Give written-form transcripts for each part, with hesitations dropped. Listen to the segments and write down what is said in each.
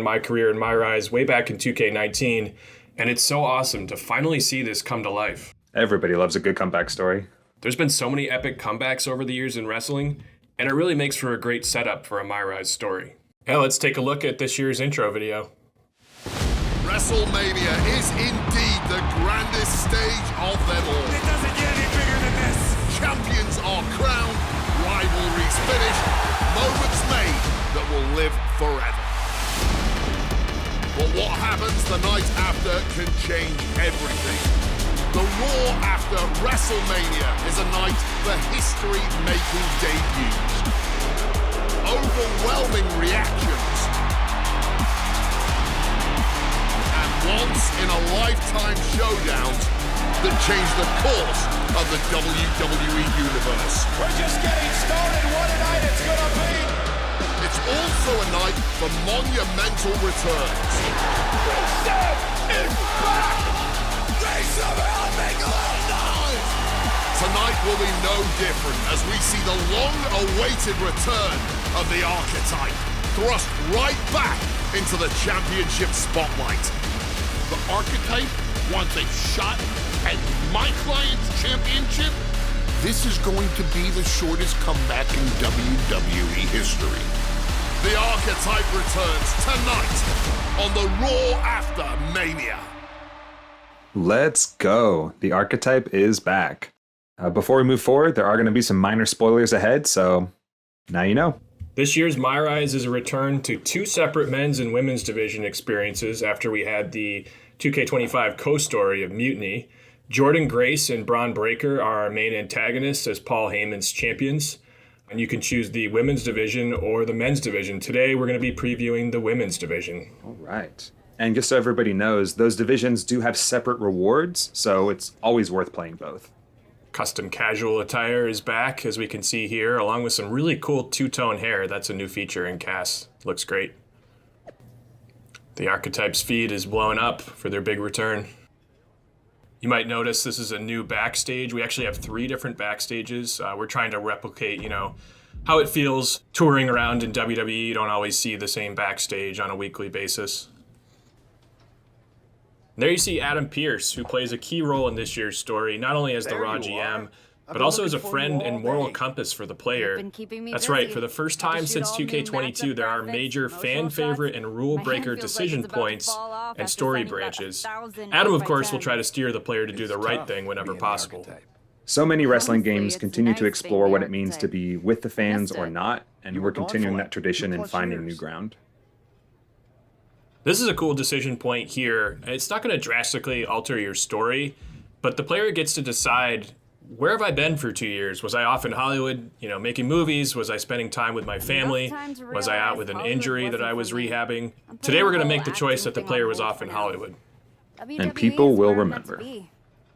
My career in MyRISE way back in 2K19, and it's so awesome to finally see this come to life. Everybody loves a good comeback story. There's been so many epic comebacks over the years in wrestling, and it really makes for a great setup for a MyRISE story. Yeah, let's take a look at this year's intro video. WrestleMania is indeed the grandest stage of them all. It doesn't get any bigger than this. Champions are crowned, rivalries finished, moments made that will live forever. But what happens the night after can change everything. The Raw after WrestleMania is a night for history-making debuts. Overwhelming reactions. And once-in-a-lifetime showdowns that change the course of the WWE Universe. We're just getting started. What a night it's gonna be. It's also a night for monumental returns. Reese is back. Reese of hell, make a little noise. Tonight will be no different as we see the long-awaited return of the Archetype, thrust right back into the championship spotlight. The Archetype wants a shot at my client's championship? This is going to be the shortest comeback in WWE history. The Archetype returns tonight on the Raw after Mania. Let's go. The Archetype is back. Before we move forward, there are going to be some minor spoilers ahead, so now you know. This year's MyRISE is a return to two separate men's and women's division experiences after we had the 2K25 co-story of Mutiny. Jordynne Grace and Bron Breakker are our main antagonists as Paul Heyman's champions. And you can choose the women's division or the men's division. Today, we're going to be previewing the women's division. All right. And just so everybody knows, those divisions do have separate rewards, so it's always worth playing both. Custom casual attire is back, as we can see here, along with some really cool two-tone hair. That's a new feature in CAS. Looks great. The Archetype's feed is blowing up for their big return. You might notice this is a new backstage. We actually have 3 different backstages. We're trying to replicate, how it feels touring around in WWE. You don't always see the same backstage on a weekly basis. And there you see Adam Pearce, who plays a key role in this year's story, not only as the Raw GM, but also as a friend and moral compass for the player. That's right, for the first time since 2K22, there are major fan favorite and rule breaker decision points and story branches. Adam, of course, will try to steer the player to do the right thing whenever possible. So many wrestling games continue to explore what it means to be with the fans or not, and we're continuing that tradition and finding new ground. This is a cool decision point here. It's not going to drastically alter your story, but the player gets to decide, where have I been for 2 years? Was I off in Hollywood, making movies? Was I spending time with my family? Was I out with an injury that I was rehabbing? Today we're going to make the choice that the player was off in Hollywood. And people will remember.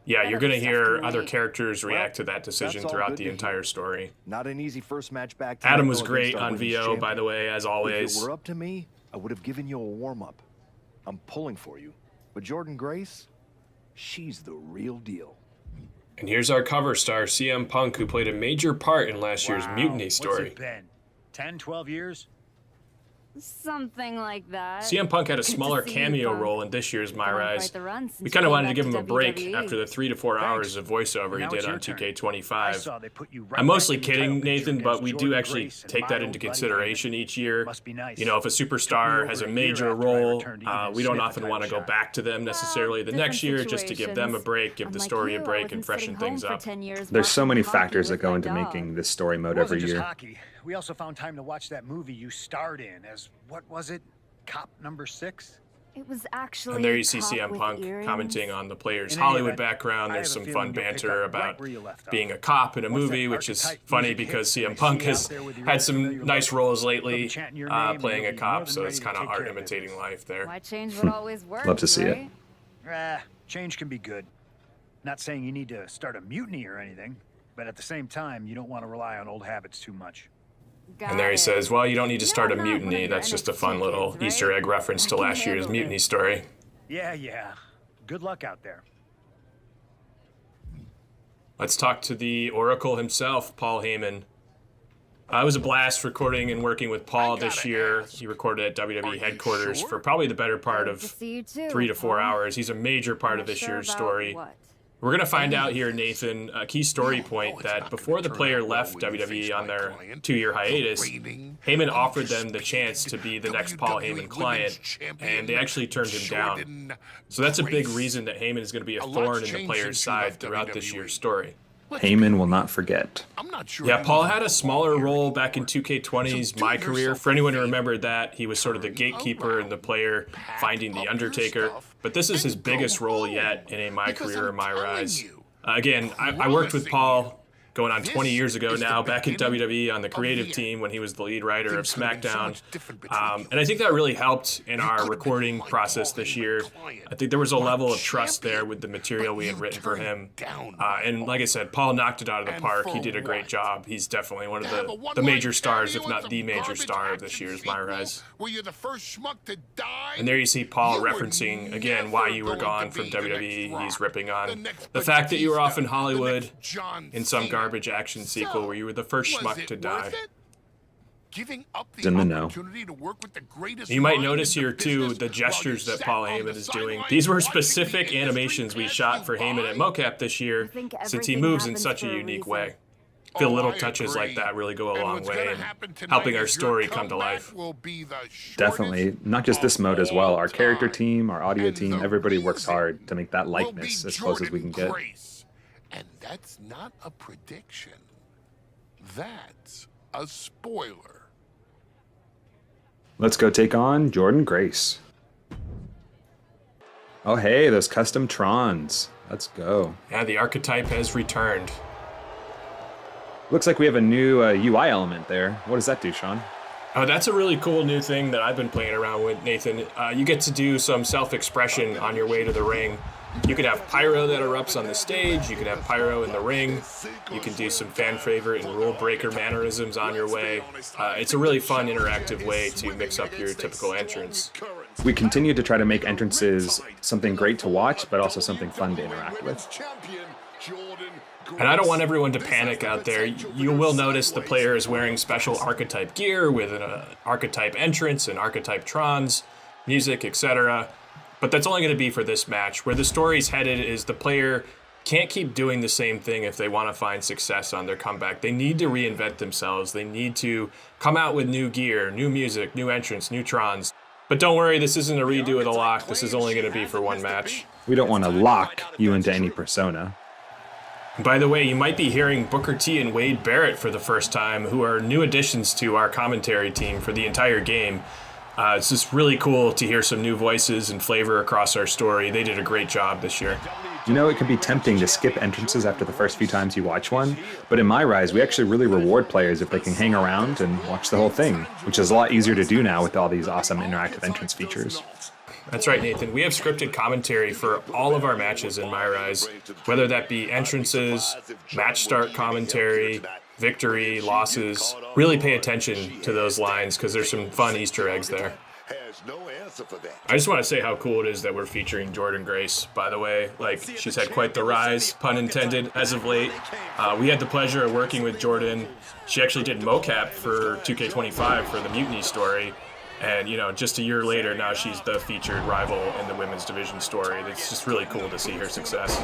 Yeah, you're going to hear other characters react to that decision throughout the entire story. Not an easy first match back. Adam was great on VO, by the way, as always. If it were up to me, I would have given you a warm-up. I'm pulling for you. But Jordynne Grace, she's the real deal. And here's our cover star, CM Punk, who played a major part in last year's Mutiny story. What's it been? 10, 12 years? Something like that. CM Punk had a smaller cameo role in this year's MyRISE. We kind of wanted to give him a break after the 3 to 4 hours of voiceover he did on 2K25. I'm mostly kidding, Nathan, but we do actually take that into consideration each year. If a superstar has a major role, we don't often want to go back to them necessarily the next year, just to give them a break, give the story a break, and freshen things up. There's so many factors that go into making this story mode every year. We also found time to watch that movie you starred in as, what was it? Cop number 6? It was actually. And there you see CM Punk commenting on the player's Hollywood background. There's some fun banter about being a cop in a movie, which is funny because CM Punk has had some nice roles lately playing a cop, so it's kind of art imitating life there. Why change what always works? Love to see it. Change can be good. Not saying you need to start a mutiny or anything, but at the same time, you don't want to rely on old habits too much. And there he says, well, you don't need to start a mutiny. That's just a fun little Easter egg reference to last year's Mutiny story. Yeah. Good luck out there. Let's talk to the Oracle himself, Paul Heyman. It was a blast recording and working with Paul this year. He recorded at WWE headquarters for probably the better part of Good to see you too, 3 to 4 Paul. hours. He's a major part of Not this sure year's about story. what? We're going to find out here, Nathan, a key story point that before the player left WWE on their 2-year hiatus, Heyman offered them the chance to be the next Paul Heyman client, and they actually turned him down. So that's a big reason that Heyman is going to be a thorn in the player's side throughout this year's story. Heyman will not forget. I'm not sure. Yeah, Paul had a smaller role back in 2K20's My Career. For anyone who remembered that, he was sort of the gatekeeper and the player finding The Undertaker. But this is his biggest role yet in a My Career or MyRISE. Again, I worked with Paul going on 20 years ago now, back in WWE on the creative team when he was the lead writer of SmackDown. And I think that really helped in our recording process this year. I think there was a level of trust there with the material we had written for him. And like I said, Paul knocked it out of the park. He did a great job. He's definitely one of the major stars, if not the major star of this year's MyRISE. And there you see Paul referencing, again, why you were gone from WWE. He's ripping on the fact that you were off in Hollywood in some garbage action sequel where you were the first schmuck to die. In the know. You might notice here, too, the gestures that Paul Heyman is doing. These were specific animations we shot for Heyman at MoCap this year, since he moves in such a unique way. I feel little touches like that really go a long way in helping our story come to life. Definitely. Not just this mode as well. Our character team, our audio team, everybody works hard to make that likeness as close as we can get. And that's not a prediction. That's a spoiler. Let's go take on Jordan Grace. Oh, hey, those custom Trons. Let's go. Yeah, the archetype has returned. Looks like we have a new UI element there. What does that do, Sean? Oh, that's a really cool new thing that I've been playing around with, Nathan. You get to do some self-expression on your way to the ring. You can have pyro that erupts on the stage. You can have pyro in the ring. You can do some fan favorite and rule breaker mannerisms on your way. It's a really fun, interactive way to mix up your typical entrance. We continue to try to make entrances something great to watch, but also something fun to interact with. And I don't want everyone to panic out there. You will notice the player is wearing special archetype gear with an archetype entrance and archetype trons, music, etc. But that's only going to be for this match. Where the story's headed is the player can't keep doing the same thing if they want to find success on their comeback. They need to reinvent themselves. They need to come out with new gear, new music, new entrance, new trons. But don't worry, this isn't a redo of the lock. This is only going to be for one match. We don't want to lock you into any persona. By the way, you might be hearing Booker T and Wade Barrett for the first time, who are new additions to our commentary team for the entire game. It's just really cool to hear some new voices and flavor across our story. They did a great job this year. You know, it can be tempting to skip entrances after the first few times you watch one, but in MyRISE, we actually really reward players if they can hang around and watch the whole thing, which is a lot easier to do now with all these awesome interactive entrance features. That's right, Nathan. We have scripted commentary for all of our matches in MyRISE, whether that be entrances, match start commentary, victory, losses. Really pay attention to those lines because there's some fun Easter eggs there. I just want to say how cool it is that we're featuring Jordan Grace, by the way. Like, she's had quite the rise, pun intended, as of late. We had the pleasure of working with Jordan. She actually did mocap for 2K25 for the Mutiny story. And, you know, just a year later, now she's the featured rival in the women's division story. It's just really cool to see her success.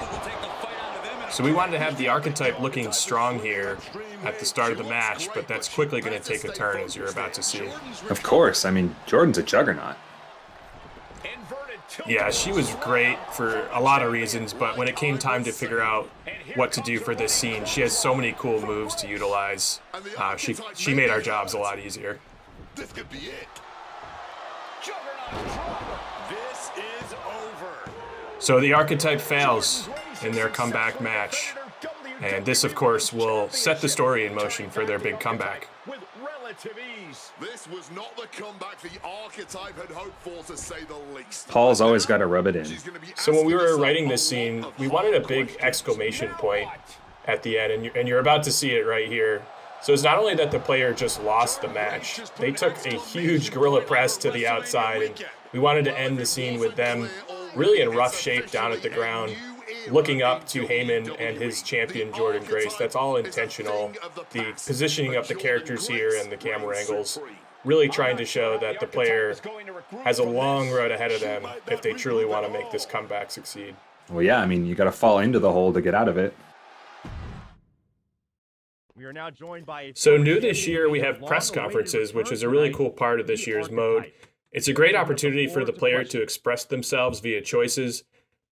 So we wanted to have the archetype looking strong here at the start of the match, but that's quickly going to take a turn, as you're about to see. Of course. I mean, Jordan's a juggernaut. Yeah, she was great for a lot of reasons, but when it came time to figure out what to do for this scene, she has so many cool moves to utilize. She made our jobs a lot easier. This could be it. This is over. So the archetype fails in their comeback match. And this, of course, will set the story in motion for their big comeback. With relative ease. This was not the comeback the archetype had hoped for, to say the least. Paul's always got to rub it in. So when we were writing this scene, we wanted a big exclamation point at the end, and you're about to see it right here. So it's not only that the player just lost the match, they took a huge gorilla press to the outside, and we wanted to end the scene with them really in rough shape down at the ground. looking up to Heyman and his champion Jordan Grace. That's all intentional. The positioning of the characters here and the camera angles really trying to show that the player has a long road ahead of them if they truly want to make this comeback succeed. Well, yeah, I mean, you got to fall into the hole to get out of it. We are now joined by So new this year, we have press conferences, which is a really cool part of this year's mode. It's a great opportunity for the player to express themselves via choices.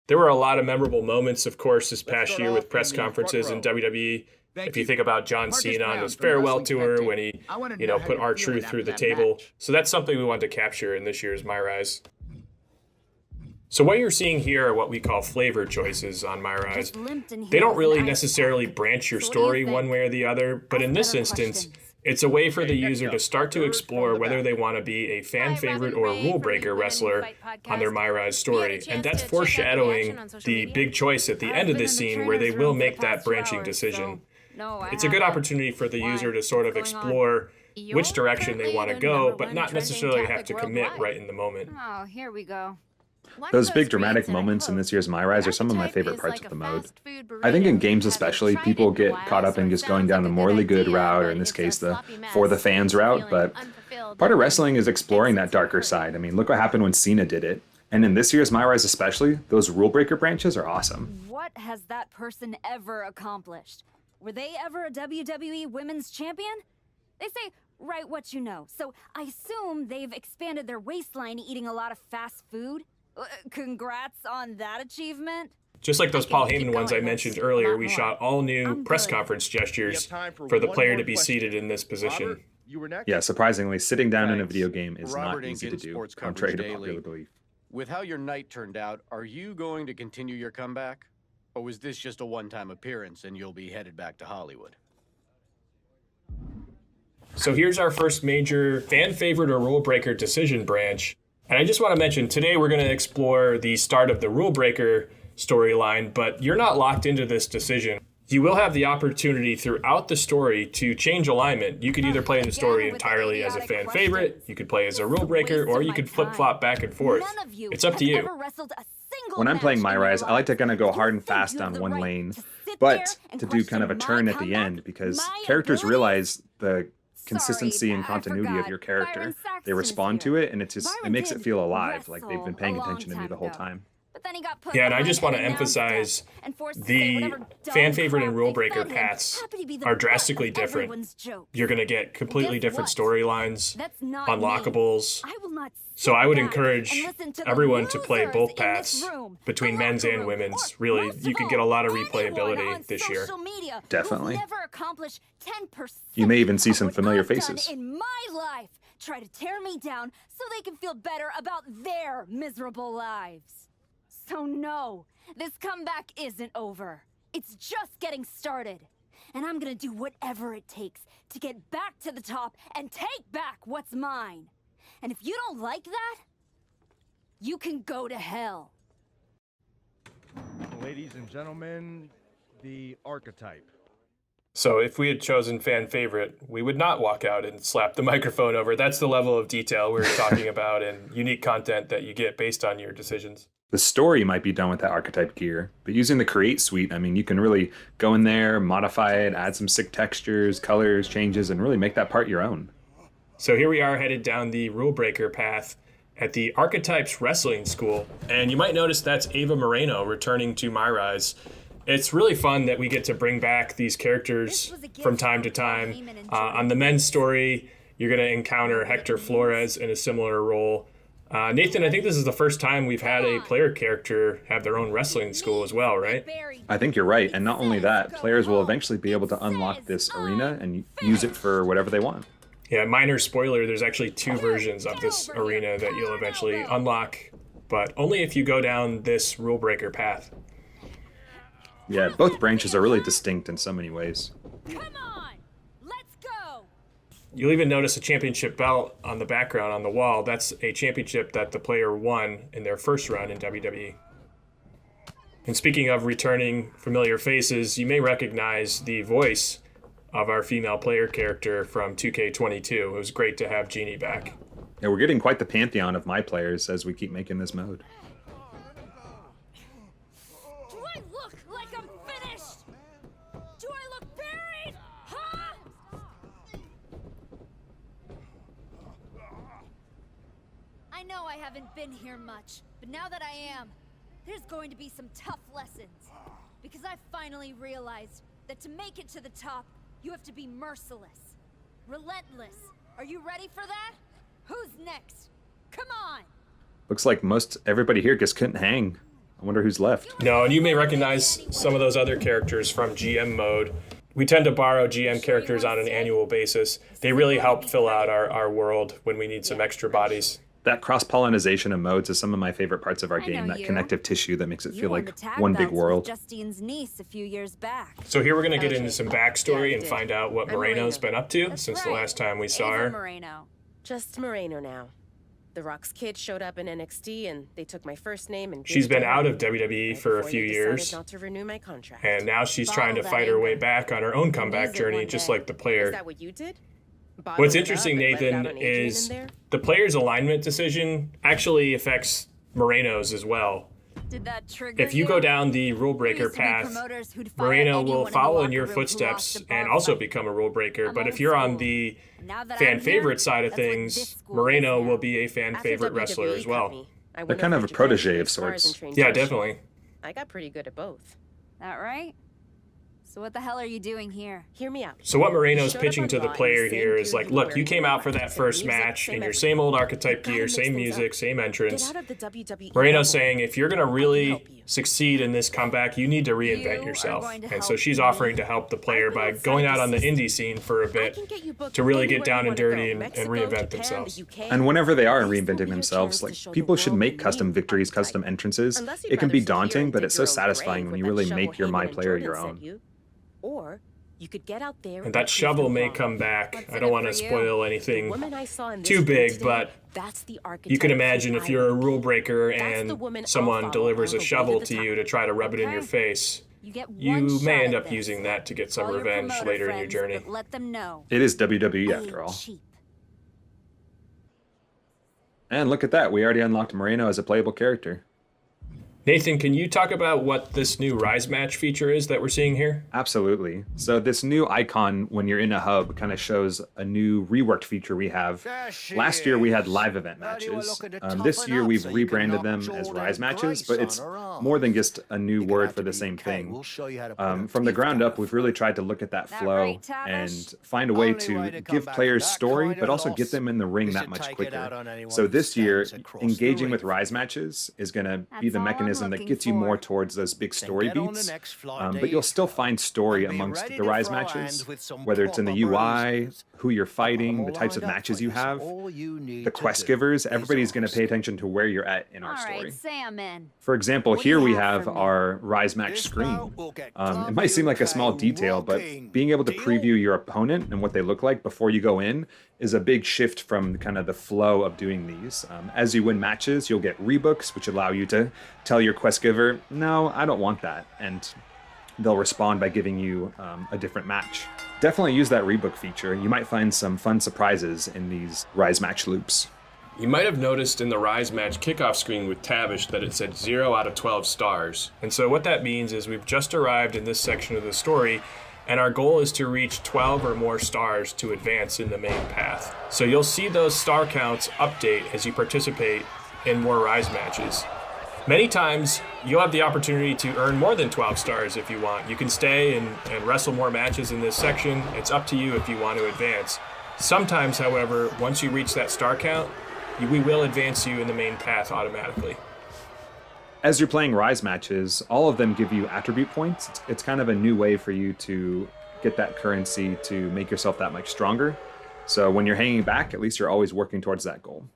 There were a lot of memorable moments, of course, this past year with press conferences in WWE. If you think about John Cena on his farewell tour when he, put R-Truth through the table. So that's something we wanted to capture in this year's MyRISE. So what you're seeing here are what we call flavor choices on MyRISE. They don't really necessarily branch your story one way or the other, but in this instance, it's a way for the user to start to explore whether they want to be a fan favorite or a rule breaker wrestler on their MyRISE story. And that's foreshadowing the big choice at the end of this scene where they will make that branching decision. It's a good opportunity for the user to sort of explore which direction they want to go, but not necessarily have to commit right in the moment. Oh, here we go. Those big dramatic moments in this year's MyRISE are some of my favorite parts of the mode. I think in games especially, people get caught up in just going down the morally good route, or in this case, the for the fans route, but part of wrestling is exploring that darker side. I mean, look what happened when Cena did it. And in this year's MyRISE especially, those rule breaker branches are awesome. What has that person ever accomplished? Were they ever a WWE Women's Champion? They say, write what you know. So I assume they've expanded their waistline eating a lot of fast food. Congrats on that achievement. Just like those Paul Heyman ones I mentioned earlier, we shot all new press conference gestures for the player to be seated in this position. Yeah, surprisingly, sitting down in a video game is not easy to do, contrary to popular belief. With how your night turned out, are you going to continue your comeback? Or was this just a one-time appearance and you'll be headed back to Hollywood? So here's our first major fan favorite or rule breaker decision branch. And I just want to mention, today we're going to explore the start of the rule breaker storyline, but you're not locked into this decision. You will have the opportunity throughout the story to change alignment. You could either play the story entirely as a fan favorite, you could play as a rule breaker, or you could flip-flop back and forth. It's up to you. When I'm playing MyRISE, I like to kind of go hard and fast on one lane, but to do kind of a turn at the end, because characters realize the consistency and continuity of your character. They respond to it, and it makes it feel alive, like they've been paying attention to me the whole time. Yeah, and I just want to emphasize the fan favorite and rule breaker paths are drastically different. You're going to get completely different storylines, unlockables. So I would encourage everyone to play both paths between men's and women's. Really, you can get a lot of replayability this year. Definitely. You may even see some familiar faces. In my life, try to tear me down so they can feel better about their miserable lives. So no, this comeback isn't over. It's just getting started. And I'm gonna do whatever it takes to get back to the top and take back what's mine. And if you don't like that, you can go to hell. Ladies and gentlemen, the archetype. So if we had chosen fan favorite, we would not walk out and slap the microphone over. That's the level of detail we're talking about and unique content that you get based on your decisions. The story might be done with that archetype gear, but using the Create suite, I mean, you can really go in there, modify it, add some sick textures, colors, changes, and really make that part your own. So here we are headed down the rule breaker path at the Archetypes Wrestling School. And you might notice that's Ava Moreno returning to MyRISE. It's really fun that we get to bring back these characters from time to time. On the men's story, you're going to encounter Hector Flores in a similar role. Nathan, I think this is the first time we've had a player character have their own wrestling school as well, right? I think you're right. And not only that, players will eventually be able to unlock this arena and use it for whatever they want. Yeah, minor spoiler, there's actually 2 versions of this arena that you'll eventually unlock, but only if you go down this rule breaker path. Yeah, both branches are really distinct in so many ways. Come on, let's go. You'll even notice a championship belt on the background on the wall. That's a championship that the player won in their first run in WWE. And speaking of returning familiar faces, you may recognize the voice of our female player character from 2K22. It was great to have Jeannie back. Yeah, we're getting quite the pantheon of my players as we keep making this mode. Do I look know I haven't been here much, but now that I am, there's going to be some tough lessons. Because I finally realized that to make it to the top, you have to be merciless. Relentless. Are you ready for that? Who's next? Come on! Looks like most everybody here just couldn't hang. I wonder who's left. No, and you may recognize some of those other characters from GM mode. We tend to borrow GM characters on an annual basis. They really help fill out our world when we need some extra bodies. That cross-pollination of modes is some of my favorite parts of our game, that connective tissue that makes it feel like one big world. Justine's niece a few years back. So here we're going to get into some backstory and find out what Moreno's been up to since the last time we saw her. Moreno. Just Moreno now. The Rock's kid showed up in NXT and they took my first name and She's been out of WWE for a few years. Not to renew my contract. And now she's trying to fight her way back on her own comeback journey, just like the player. Is that what you did? What's interesting, Nathan, is the player's alignment decision actually affects Moreno's as well. Did that trigger If you go down the rule breaker path, Moreno will follow in your footsteps and also become a rule breaker. But if you're on the fan favorite side of things, Moreno will be a fan favorite wrestler as well. They're kind of a protege of sorts. Yeah, definitely. I got pretty good at both. That right? So what the hell are you doing here? Hear me out. So what Moreno's pitching to the player here is like, look, you came out for that first match in your same old archetype gear, same music, same entrance. Moreno's saying if you're going to really succeed in this comeback, you need to reinvent yourself. And so she's offering to help the player by going out on the indie scene for a bit to really get down and dirty and reinvent themselves. And whenever they are reinventing themselves, like, people should make custom victories, custom entrances. It can be daunting, but it's so satisfying when you really make your My Player your own. Or you could get out there and that shovel may come back. I don't want to spoil anything too big, but you can imagine if you're a rule breaker and someone delivers a shovel to you to try to rub it in your face, you may end up using that to get some revenge later in your journey. Let them know. It is WWE after all. And look at that, we already unlocked Moreno as a playable character. Nathan, can you talk about what this new Rise match feature is that we're seeing here? Absolutely. So this new icon when you're in a hub kind of shows a new reworked feature we have. Last year we had live event matches. This year we've rebranded them as Rise matches, but it's more than just a new word for the same thing. From the ground up, we've really tried to look at that flow and find a way to give players story, but also get them in the ring that much quicker. So this year, engaging with Rise matches is going to be the mechanism that gets you more towards those big story beats, but you'll still find story amongst the Rise matches, whether it's in the UI, who you're fighting, the types of matches you have, the quest givers. Everybody's going to pay attention to where you're at in our story. For example, here we have our Rise match screen. It might seem like a small detail, but being able to preview your opponent and what they look like before you go in is a big shift from kind of the flow of doing these. As you win matches, you'll get rebooks, which allow you to tell your quest giver, no, I don't want that. And they'll respond by giving you a different match. Definitely use that rebook feature. You might find some fun surprises in these Rise match loops. You might have noticed in the Rise match kickoff screen with Tavish that it said 0 out of 12 stars. And so what that means is we've just arrived in this section of the story, and our goal is to reach 12 or more stars to advance in the main path. So you'll see those star counts update as you participate in more Rise matches. Many times, you'll have the opportunity to earn more than 12 stars if you want. You can stay and wrestle more matches in this section. It's up to you if you want to advance. Sometimes, however, once you reach that star count, we will advance you in the main path automatically. As you're playing Rise matches, all of them give you attribute points. It's kind of a new way for you to get that currency to make yourself that much stronger. So when you're hanging back, at least you're always working towards that goal.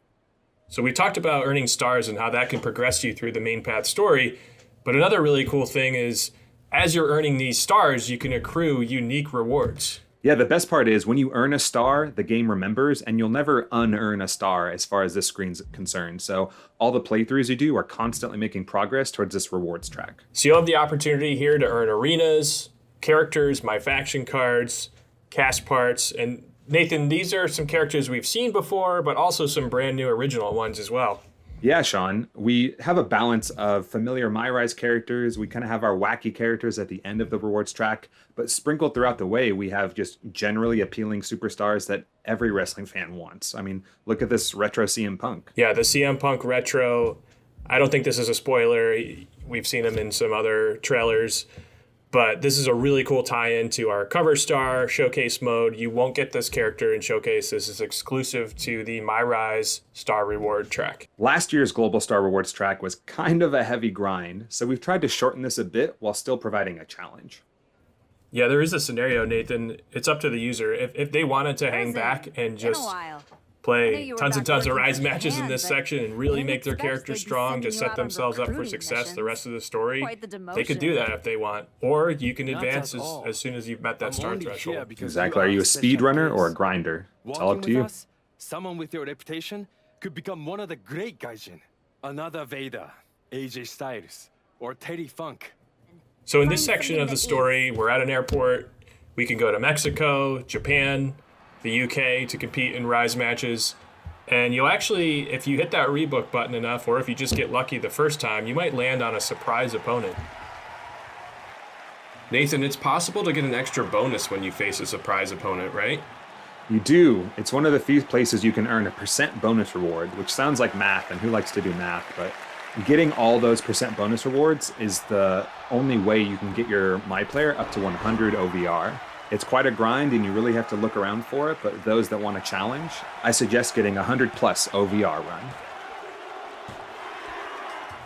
So we talked about earning stars and how that can progress you through the main path story, but another really cool thing is as you're earning these stars, you can accrue unique rewards. Yeah, the best part is when you earn a star, the game remembers, and you'll never unearn a star as far as this screen's concerned. So all the playthroughs you do are constantly making progress towards this rewards track. So you'll have the opportunity here to earn arenas, characters, my faction cards, cast parts, and Nathan, these are some characters we've seen before, but also some brand new original ones as well. Yeah, Sean, we have a balance of familiar MyRISE characters. We kind of have our wacky characters at the end of the rewards track, but sprinkled throughout the way, we have just generally appealing superstars that every wrestling fan wants. I mean, look at this retro CM Punk. Yeah, the CM Punk retro. I don't think this is a spoiler. We've seen him in some other trailers. But this is a really cool tie-in to our cover star showcase mode. You won't get this character in showcase. This is exclusive to the MyRISE star reward track. Last year's Global Star Rewards track was kind of a heavy grind, so we've tried to shorten this a bit while still providing a challenge. Yeah, there is a scenario, Nathan. It's up to the user. If they wanted to hang back and just play tons and tons of Rise matches in this section and really make their character strong to set themselves up for success the rest of the story, they could do that if they want. Or you can advance as soon as you've met that star threshold. Exactly. Are you a speedrunner or a grinder? It's all up to you. Someone with your reputation could become one of the great gaijin. Another Vader, AJ Styles, or Teddy Funk. So in this section of the story, we're at an airport. We can go to Mexico, Japan, the UK to compete in Rise matches. And you'll actually, if you hit that rebook button enough, or if you just get lucky the first time, you might land on a surprise opponent. Nathan, it's possible to get an extra bonus when you face a surprise opponent, right? You do. It's one of the few places you can earn a % bonus reward, which sounds like math, and who likes to do math, but getting all those % bonus rewards is the only way you can get your MyPlayer up to 100 OVR. It's quite a grind and you really have to look around for it, but those that want a challenge, I suggest getting 100 plus OVR run.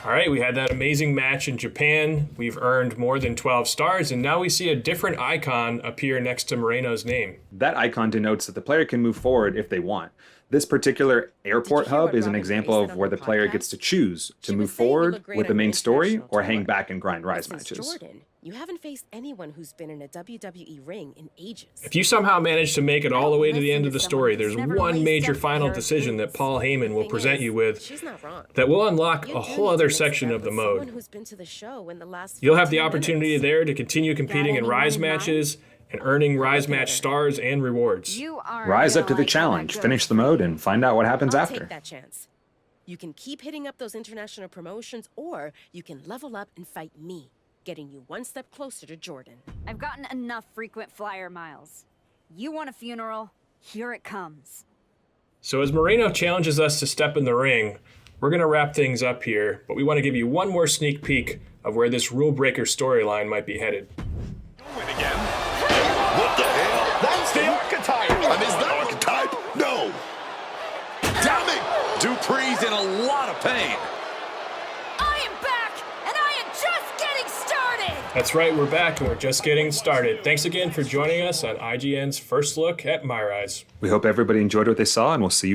All right, we had that amazing match in Japan. We've earned more than 12 stars, and now we see a different icon appear next to Moreno's name. That icon denotes that the player can move forward if they want. This particular airport hub is an example of where the player gets to choose to move forward with the main story or hang back and grind Rise matches. Jordan, you haven't faced anyone who's been in a WWE ring in ages. If you somehow manage to make it all the way to the end of the story, there's one major final decision that Paul Heyman will present you with that will unlock a whole other section of the mode. You'll have the opportunity there to continue competing in Rise matches and earning Rise match stars and rewards. Rise up to the challenge, finish the mode, and find out what happens after. Take that chance. You can keep hitting up those international promotions, or you can level up and fight me, getting you one step closer to Jordan. I've gotten enough frequent flyer miles. You want a funeral? Here it comes. So as Moreno challenges us to step in the ring, we're going to wrap things up here, but we want to give you one more sneak peek of where this rule breaker storyline might be headed. Win again. What the hell? That's the archetype. And is that archetype? No. Damn it. Dupree's in a lot of pain. I am back, and I am just getting started. That's right, we're back and we're just getting started. Thanks again for joining us on IGN's first look at MyRISE. We hope everybody enjoyed what they saw, and we'll see you in